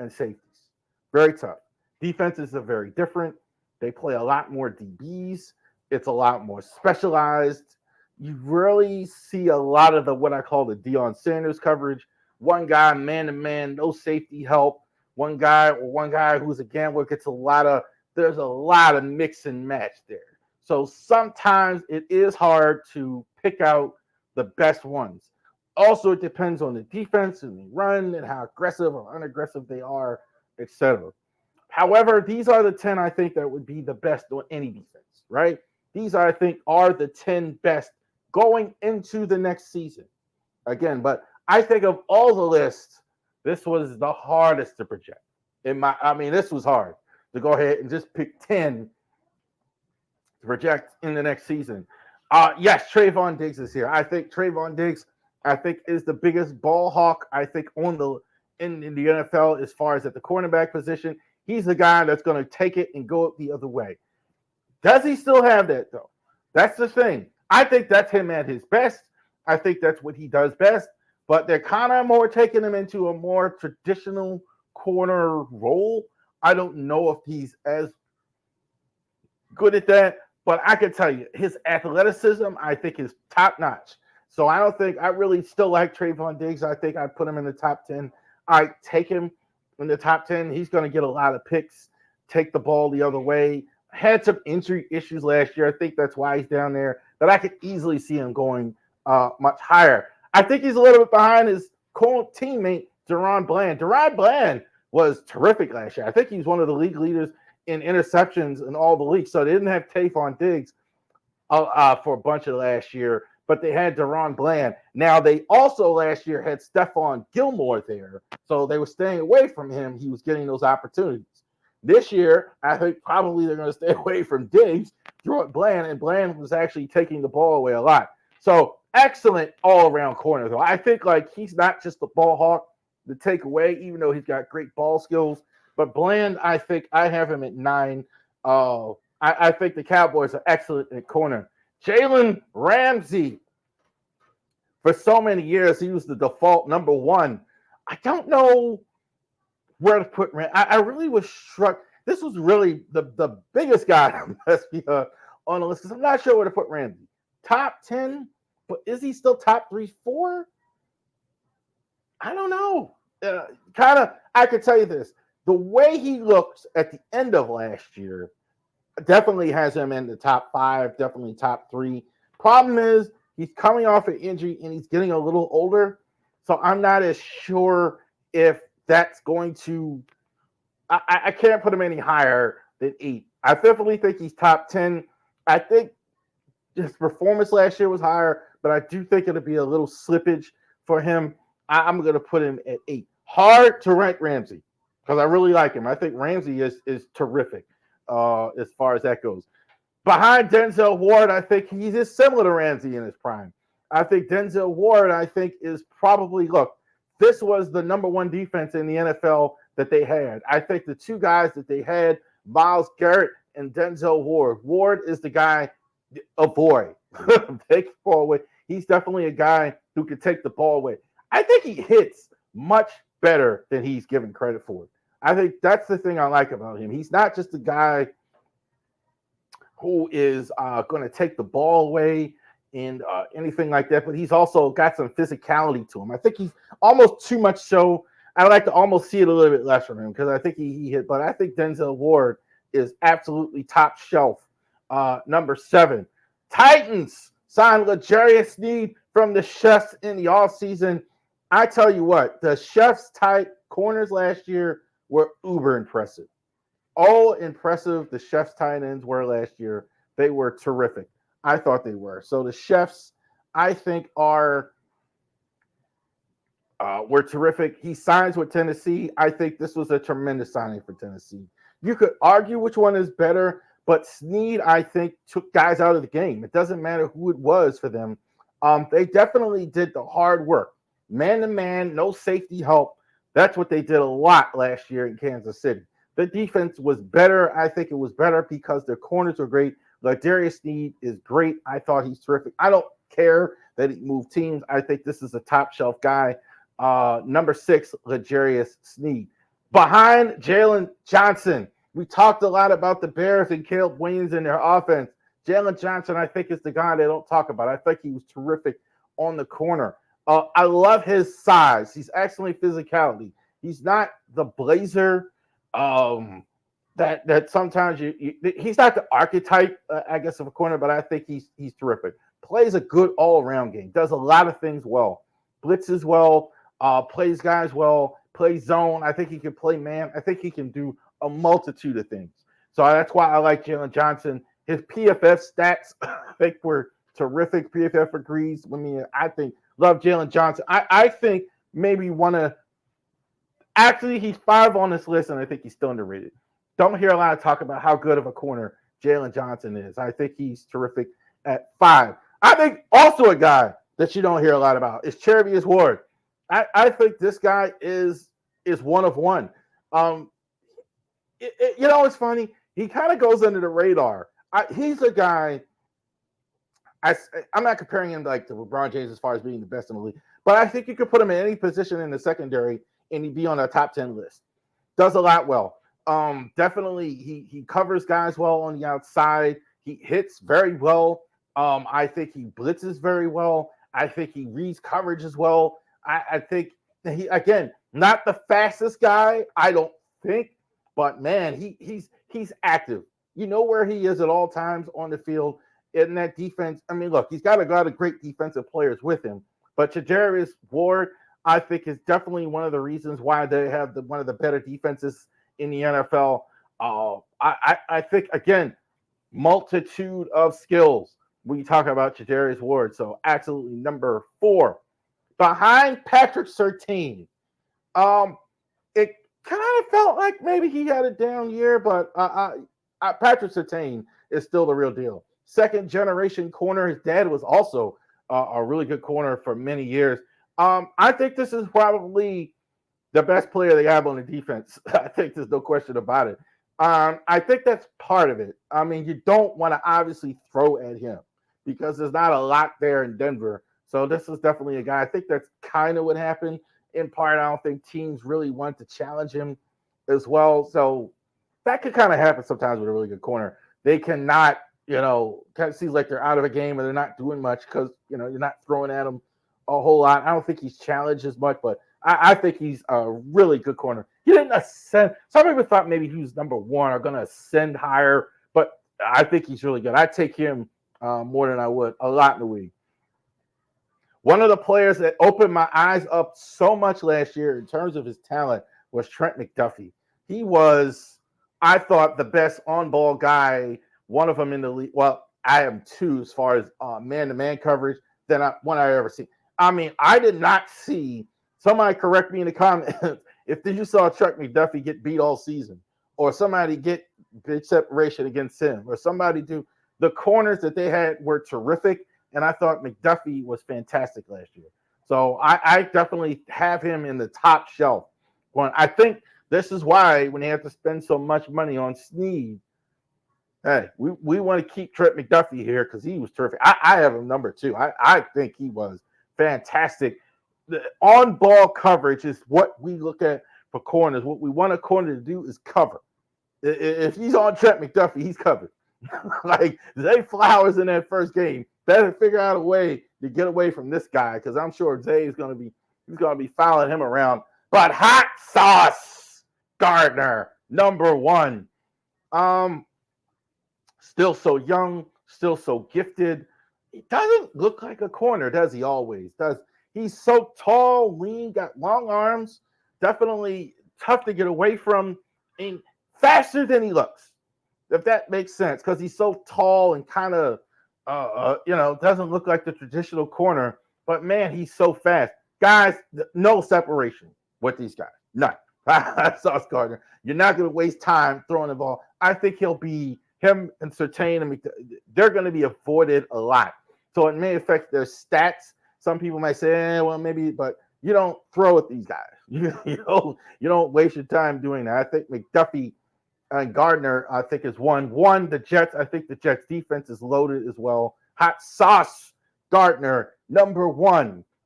and safeties. Very tough. Defenses are very different. They play a lot more DBs. It's a lot more specialized. You really see a lot of the what I call the Deion Sanders coverage. One guy, man to man, no safety help. One guy who's a gambler gets there's a lot of mix and match there. So sometimes it is hard to pick out the best ones. Also, it depends on the defense and the run and how aggressive or unaggressive they are, etc. However, these are the 10 I think that would be the best on any defense, right? These I think are the 10 best going into the next season. Again, but I think of all the lists, this was the hardest to project. This was hard to go ahead and just pick 10 to project in the next season. Yes, Trayvon Diggs is here. I think Trayvon Diggs, is the biggest ball hawk, in the NFL as far as at the cornerback position. He's the guy that's going to take it and go the other way. Does he still have that, though? That's the thing. I think that's him at his best. I think that's what he does best. But they're kind of more taking him into a more traditional corner role. I don't know if he's as good at that. But I can tell you, his athleticism, I think, is top-notch. So I really still like Trayvon Diggs. I think I'd put him in the top 10. I take him in the top 10. He's going to get a lot of picks, take the ball the other way. Had some injury issues last year. I think that's why he's down there. But I could easily see him going much higher. I think he's a little bit behind his teammate, Duron Bland. Duron Bland was terrific last year. I think he's one of the league leaders in interceptions in all the leagues. So they didn't have Trayvon Diggs for a bunch of last year, but they had Duron Bland. Now, they also last year had Stephon Gilmore there. So they were staying away from him. He was getting those opportunities. This year, I think probably they're going to stay away from Diggs, Duron Bland, and Bland was actually taking the ball away a lot. So excellent all-around corner, though. I think he's not just the ball hawk to take away, even though he's got great ball skills. But Bland, I think I have him at 9. I think the Cowboys are excellent at corner. Jaylen Ramsey, for so many years, he was the default number 1. I don't know where to put Ramsey. I really was struck. This was really the biggest guy on the list because I'm not sure where to put Ramsey. Top 10, but is he still top 3, 4? I don't know. I could tell you this. The way he looked at the end of last year definitely has him in the top 5, definitely top 3. Problem is he's coming off an injury and he's getting a little older. So I'm not as sure if that's going to – I can't put him any higher than 8. I definitely think he's top 10. I think his performance last year was higher, but I do think it'll be a little slippage for him. I'm going to put him at 8. Hard to rank Ramsey because I really like him. I think Ramsey is terrific as far as that goes. Behind Denzel Ward, I think he's just similar to Ramsey in his prime. I think Denzel Ward, is probably, look, this was the number 1 defense in the NFL that they had. I think the 2 guys that they had, Myles Garrett and Denzel Ward. Ward is the guy, avoid. Take the ball away. He's definitely a guy who can take the ball away. I think he hits much better than he's given credit for. I think that's the thing I like about him. He's not just a guy who is going to take the ball away and anything like that, but he's also got some physicality to him. I think he's almost too much so. I like to almost see it a little bit less from him because I think he hit, but I think Denzel Ward is absolutely top shelf. Number 7. Titans signed L'Jarius Sneed from the Chefs in the offseason. I tell you what, the Chefs type corners last year were uber impressive. All impressive the Chefs tight ends were last year. They were terrific. I thought they were. So the Chefs, I think, were terrific. He signs with Tennessee. I think this was a tremendous signing for Tennessee. You could argue which one is better, but Sneed, I think, took guys out of the game. It doesn't matter who it was for them. They definitely did the hard work. Man-to-man, no safety help. That's what they did a lot last year in Kansas City. The defense was better. I think it was better because their corners were great. L'Jarius Sneed is great. I thought he's terrific. I don't care that he moved teams. I think this is a top-shelf guy. Number 6, L'Jarius Sneed. Behind Jaylen Johnson, we talked a lot about the Bears and Caleb Williams and their offense. Jaylen Johnson, I think, is the guy they don't talk about. I think he was terrific on the corner. I love his size. He's excellent physicality. He's not the blazer that sometimes he's not the archetype, I guess, of a corner, but I think he's terrific. Plays a good all-around game. Does a lot of things well. Blitzes well. Plays guys well. Plays zone. I think he can play man. I think he can do a multitude of things. So that's why I like Jaylen Johnson. His PFF stats, I think, were terrific. PFF agrees with me. I think love Jaylen Johnson. I think maybe actually he's 5 on this list, and I think he's still underrated. Don't hear a lot of talk about how good of a corner Jaylen Johnson is. I think he's terrific at 5. I think also a guy that you don't hear a lot about is Trayvon Ward. I think this guy is one of one. It's funny. He kind of goes under the radar. He's a guy. I'm not comparing him like to LeBron James as far as being the best in the league, but I think you could put him in any position in the secondary and he'd be on a top 10 list. Does a lot well. Definitely, he covers guys well on the outside. He hits very well. I think he blitzes very well. I think he reads coverage as well. I think he, again, not the fastest guy, I don't think, but man, he's active. You know where he is at all times on the field in that defense. I mean, look, he's got a lot of great defensive players with him, but Trayvon Ward, I think, is definitely one of the reasons why they have one of the better defenses in the NFL. I think, again, multitude of skills when you talk about Trayvon Ward. So absolutely number 4. Behind Patrick Surtain. It kind of felt like maybe he had a down year, but Patrick Surtain is still the real deal. Second generation corner. His dad was also a really good corner for many years. I think this is probably the best player they have on the defense. I think there's no question about it. I think that's part of it. I mean, you don't want to obviously throw at him because there's not a lot there in Denver. So this is definitely a guy. I think that's kind of what happened in part. I don't think teams really want to challenge him as well. So that could kind of happen sometimes with a really good corner. They cannot, kind of seems like they're out of a game or they're not doing much because, you're not throwing at them a whole lot. I don't think he's challenged as much, but I think he's a really good corner. He didn't ascend. Some people thought maybe he was number 1 or going to ascend higher, but I think he's really good. I'd take him more than I would a lot in the league. One of the players that opened my eyes up so much last year in terms of his talent was Trent McDuffie. He was, I thought, the best on-ball guy, one of them in the league. Well, I am 2 as far as man-to-man coverage than one I ever seen. I mean, I did not see, somebody correct me in the comments, if you saw Trent McDuffie get beat all season, or somebody get big separation against him, or somebody do. The corners that they had were terrific. And I thought McDuffie was fantastic last year. So I definitely have him in the top shelf. I think this is why when they have to spend so much money on Snead, hey, we want to keep Trent McDuffie here because he was terrific. I have him number 2. I think he was fantastic. The on-ball coverage is what we look at for corners. What we want a corner to do is cover. If he's on Trent McDuffie, he's covered. Like Zay Flowers in that first game, better figure out a way to get away from this guy because I'm sure Zay is going to be following him around. But hot sauce Gardner, number 1. Still so young, still so gifted. He doesn't look like a corner, does he? Always does. He's so tall, lean, got long arms. Definitely tough to get away from, and faster than he looks. If that makes sense, because he's so tall and kind of, doesn't look like the traditional corner. But, man, he's so fast. Guys, no separation with these guys. None. Sauce Gardner. You're not going to waste time throwing the ball. I think him and Surtain, and they're going to be avoided a lot. So it may affect their stats. Some people might say, well, maybe, but you don't throw at these guys. You don't waste your time doing that. I think McDuffie and Gardner, I think, is one. The Jets, I think the Jets defense is loaded as well. Hot sauce Gardner, number 1.